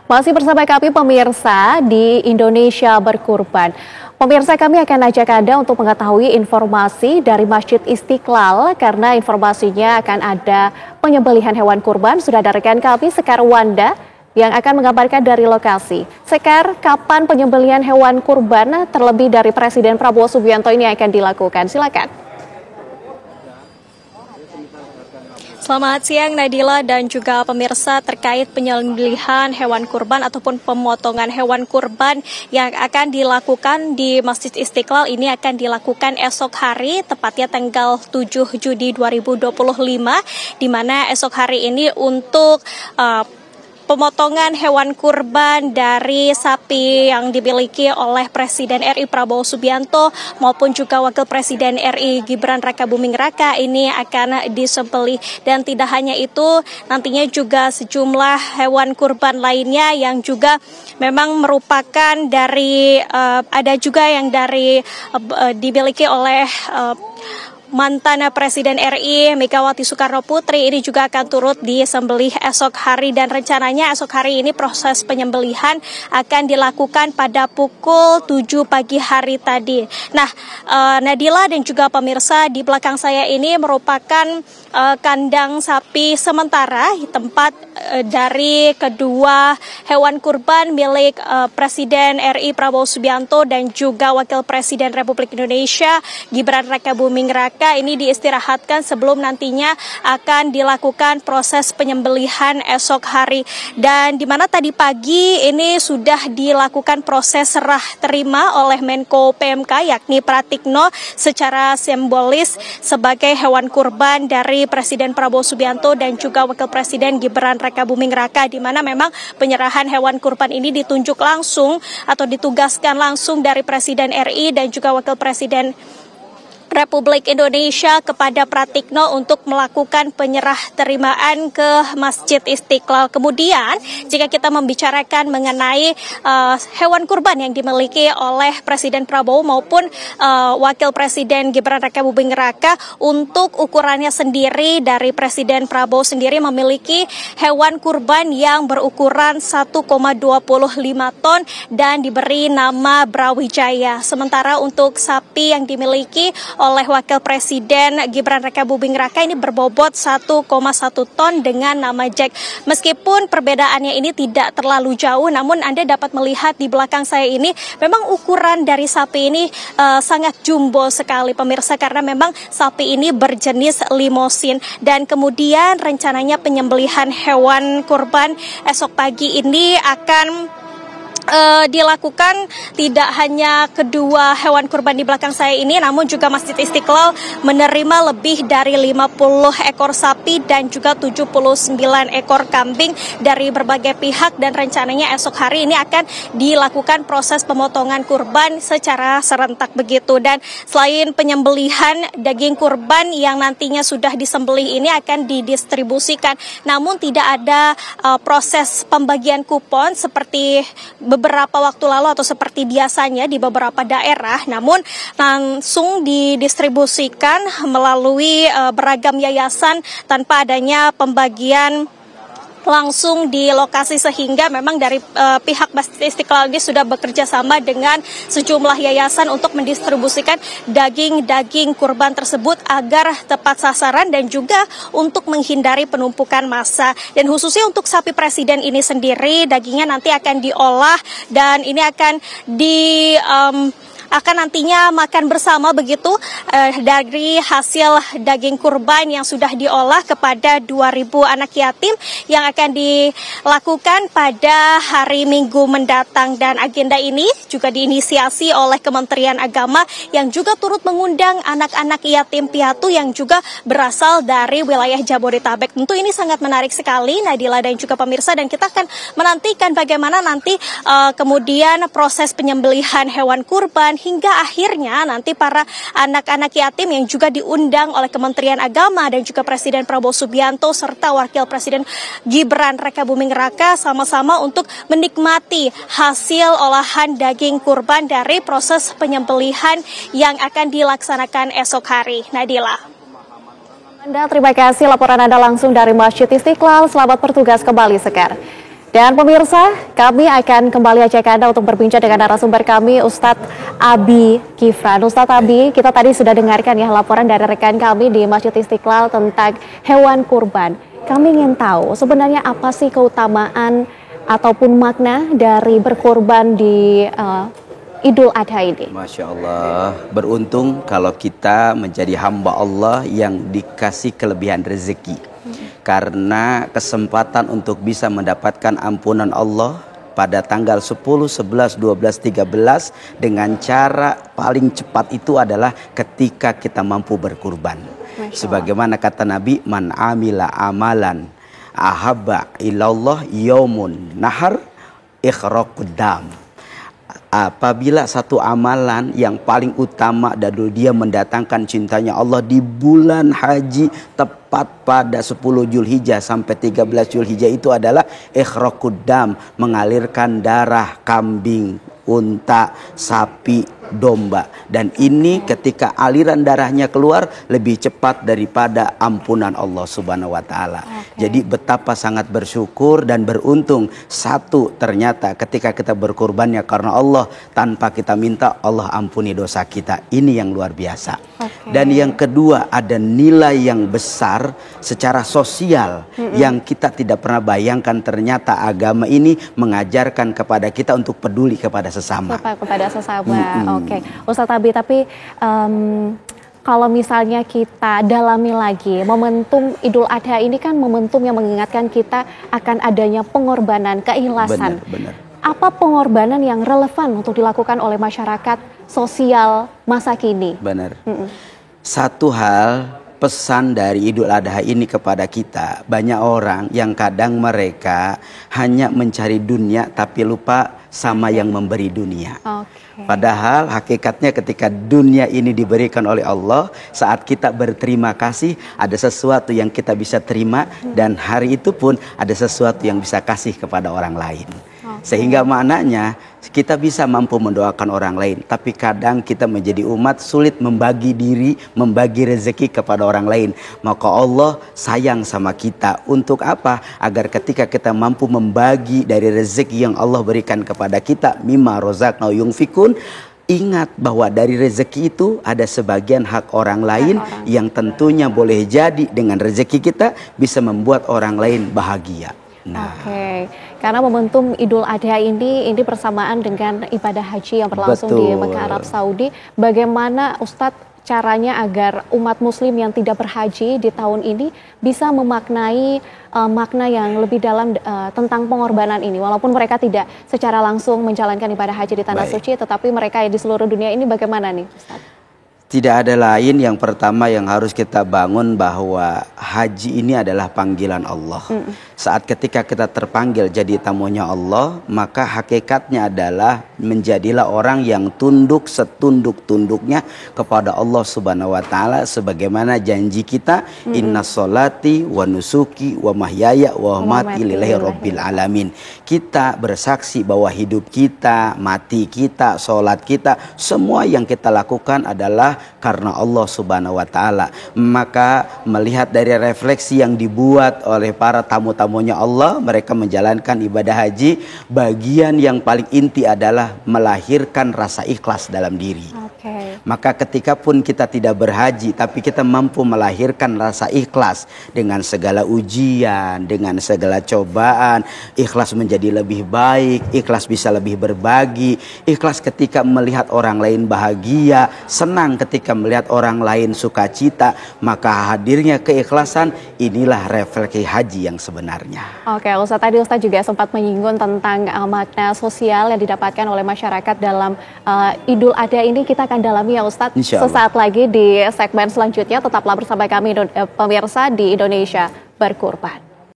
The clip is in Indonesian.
Masih bersama kami pemirsa di Indonesia Berkurban. Pemirsa, kami akan ajak Anda untuk mengetahui informasi dari Masjid Istiqlal karena informasinya akan ada penyembelihan hewan kurban. Sudah ada rekan kami Sekar Wanda yang akan mengabarkan dari lokasi. Sekar, kapan penyembelihan hewan kurban terlebih dari Presiden Prabowo Subianto ini akan dilakukan? Silakan. Selamat siang Nadila dan juga pemirsa. Terkait penyembelihan hewan kurban ataupun pemotongan hewan kurban yang akan dilakukan di Masjid Istiqlal ini akan dilakukan esok hari, tepatnya tanggal 7 Juni 2025, di mana esok hari ini untuk pemotongan hewan kurban dari sapi yang dimiliki oleh Presiden RI Prabowo Subianto maupun juga Wakil Presiden RI Gibran Rakabuming Raka ini akan disembelih. Dan tidak hanya itu, nantinya juga sejumlah hewan kurban lainnya yang juga memang merupakan dari ada juga yang dari dimiliki oleh mantan Presiden RI Megawati Soekarno Putri ini juga akan turut disembelih esok hari, dan rencananya esok hari ini proses penyembelihan akan dilakukan pada pukul 7 pagi hari tadi. Nah, Nadila dan juga pemirsa, di belakang saya ini merupakan kandang sapi sementara, tempat dari kedua hewan kurban milik Presiden RI Prabowo Subianto dan juga Wakil Presiden Republik Indonesia Gibran Rakabuming Raka ini diistirahatkan sebelum nantinya akan dilakukan proses penyembelihan esok hari. Dan di mana tadi pagi ini sudah dilakukan proses serah terima oleh Menko PMK yakni Pratikno secara simbolis sebagai hewan kurban dari Presiden Prabowo Subianto dan juga Wakil Presiden Gibran Rakabuming Raka, di mana memang penyerahan hewan kurban ini ditunjuk langsung atau ditugaskan langsung dari Presiden RI dan juga Wakil Presiden Republik Indonesia kepada Pratikno untuk melakukan penyerah terimaan ke Masjid Istiqlal. Kemudian jika kita membicarakan mengenai hewan kurban yang dimiliki oleh Presiden Prabowo maupun Wakil Presiden Gibran Rakabuming Raka, untuk ukurannya sendiri dari Presiden Prabowo sendiri memiliki hewan kurban yang berukuran 1,25 ton dan diberi nama Brawijaya. Sementara untuk sapi yang dimiliki oleh Wakil Presiden Gibran Rakabuming Raka ini berbobot 1,1 ton dengan nama Jack. Meskipun perbedaannya ini tidak terlalu jauh, namun Anda dapat melihat di belakang saya ini memang ukuran dari sapi ini sangat jumbo sekali pemirsa, karena memang sapi ini berjenis limosin. Dan kemudian rencananya penyembelihan hewan kurban esok pagi ini akan dilakukan tidak hanya kedua hewan kurban di belakang saya ini, namun juga Masjid Istiqlal menerima lebih dari 50 ekor sapi dan juga 79 ekor kambing dari berbagai pihak, dan rencananya esok hari ini akan dilakukan proses pemotongan kurban secara serentak begitu. Dan selain penyembelihan daging kurban yang nantinya sudah disembelih ini akan didistribusikan, namun tidak ada proses pembagian kupon seperti beberapa waktu lalu atau seperti biasanya di beberapa daerah, namun langsung didistribusikan melalui beragam yayasan tanpa adanya pembagian langsung di lokasi, sehingga memang dari pihak Masjid Istiqlal ini sudah bekerja sama dengan sejumlah yayasan untuk mendistribusikan daging-daging kurban tersebut agar tepat sasaran dan juga untuk menghindari penumpukan massa. Dan khususnya untuk sapi presiden ini sendiri, dagingnya nanti akan diolah dan ini akan nantinya makan bersama begitu dari hasil daging kurban yang sudah diolah kepada 2.000 anak yatim yang akan dilakukan pada hari Minggu mendatang. Dan agenda ini juga diinisiasi oleh Kementerian Agama yang juga turut mengundang anak-anak yatim piatu yang juga berasal dari wilayah Jabodetabek. Tentu ini sangat menarik sekali Nadila dan juga pemirsa, dan kita akan menantikan bagaimana nanti kemudian proses penyembelihan hewan kurban hingga akhirnya nanti para anak-anak yatim yang juga diundang oleh Kementerian Agama dan juga Presiden Prabowo Subianto serta Wakil Presiden Gibran Rakabuming Raka sama-sama untuk menikmati hasil olahan daging kurban dari proses penyembelihan yang akan dilaksanakan esok hari. Nadila. Terima kasih laporan Anda langsung dari Masjid Istiqlal. Selamat bertugas kembali, Sekar. Dan pemirsa, kami akan kembali ajak Anda untuk berbincang dengan narasumber kami, Ustadz Abi Kifran. Ustadz Abi, kita tadi sudah dengarkan ya laporan dari rekan kami di Masjid Istiqlal tentang hewan kurban. Kami ingin tahu sebenarnya apa sih keutamaan ataupun makna dari berkurban di Idul Adha ini. Masya Allah, beruntung kalau kita menjadi hamba Allah yang dikasih kelebihan rezeki. Karena kesempatan untuk bisa mendapatkan ampunan Allah pada tanggal 10, 11, 12, 13 dengan cara paling cepat itu adalah ketika kita mampu berkurban. Sebagaimana kata Nabi, man amila amalan ahabba ilallah yaumun nahar ikhraqud dam. Apabila satu amalan yang paling utama dan dia mendatangkan cintanya Allah di bulan haji tepat pada 10 Zulhijjah sampai 13 Zulhijjah itu adalah ikhraqud dam, mengalirkan darah kambing, unta, sapi, domba. Dan ini ketika aliran darahnya keluar lebih cepat daripada ampunan Allah Subhanahu wa taala. Jadi betapa sangat bersyukur dan beruntung. Satu, ternyata ketika kita berkurbannya karena Allah, tanpa kita minta, Allah ampuni dosa kita. Ini yang luar biasa. Dan yang kedua, ada nilai yang besar secara sosial yang kita tidak pernah bayangkan. Ternyata agama ini mengajarkan kepada kita untuk peduli kepada sesama. Kepada sesama. Oke, Ustadz Abi, tapi kalau misalnya kita dalami lagi, momentum Idul Adha ini kan momentum yang mengingatkan kita akan adanya pengorbanan, keikhlasan. Benar. Apa pengorbanan yang relevan untuk dilakukan oleh masyarakat sosial masa kini? Benar. Satu hal, pesan dari Idul Adha ini kepada kita, banyak orang yang kadang mereka hanya mencari dunia tapi lupa sama yang memberi dunia. Padahal hakikatnya ketika dunia ini diberikan oleh Allah, saat kita berterima kasih ada sesuatu yang kita bisa terima, dan hari itu pun ada sesuatu yang bisa kasih kepada orang lain. Sehingga maknanya kita bisa mampu mendoakan orang lain, tapi kadang kita menjadi umat sulit membagi diri, membagi rezeki kepada orang lain. Maka Allah sayang sama kita. Untuk apa? Agar ketika kita mampu membagi dari rezeki yang Allah berikan kepada kita, mimma rozaqna yunfikun, ingat bahwa dari rezeki itu ada sebagian hak orang lain yang tentunya boleh jadi dengan rezeki kita bisa membuat orang lain bahagia. Karena momentum Idul Adha ini bersamaan dengan ibadah haji yang berlangsung di Mekah, Arab Saudi. Bagaimana Ustadz caranya agar umat muslim yang tidak berhaji di tahun ini bisa memaknai makna yang lebih dalam tentang pengorbanan ini, walaupun mereka tidak secara langsung menjalankan ibadah haji di Tanah Suci, tetapi mereka di seluruh dunia ini bagaimana nih Ustadz? Tidak ada lain, yang pertama yang harus kita bangun bahwa haji ini adalah panggilan Allah. Saat ketika kita terpanggil jadi tamunya Allah, maka hakikatnya adalah menjadilah orang yang tunduk setunduk-tunduknya kepada Allah Subhanahu wa taala, sebagaimana janji kita, inna sholati wa nusuki wa mahyaya wa mamati lillahi rabbil alamin. Kita bersaksi bahwa hidup kita, mati kita, sholat kita, semua yang kita lakukan adalah karena Allah Subhanahu wa taala. Maka melihat dari refleksi yang dibuat oleh para tamu-tamunya Allah, mereka menjalankan ibadah haji, bagian yang paling inti adalah melahirkan rasa ikhlas dalam diri. Maka ketika pun kita tidak berhaji tapi kita mampu melahirkan rasa ikhlas dengan segala ujian, dengan segala cobaan, ikhlas menjadi lebih baik, ikhlas bisa lebih berbagi, ikhlas ketika melihat orang lain bahagia, senang ketika melihat orang lain sukacita, maka hadirnya keikhlasan, inilah refleksi haji yang sebenarnya. Ustadz, tadi Ustadz juga sempat menyinggung tentang makna sosial yang didapatkan oleh masyarakat dalam Idul Adha ini. Kita akan dalami ya Ustadz sesaat lagi di segmen selanjutnya. Tetaplah bersama kami pemirsa di Indonesia Berkurban.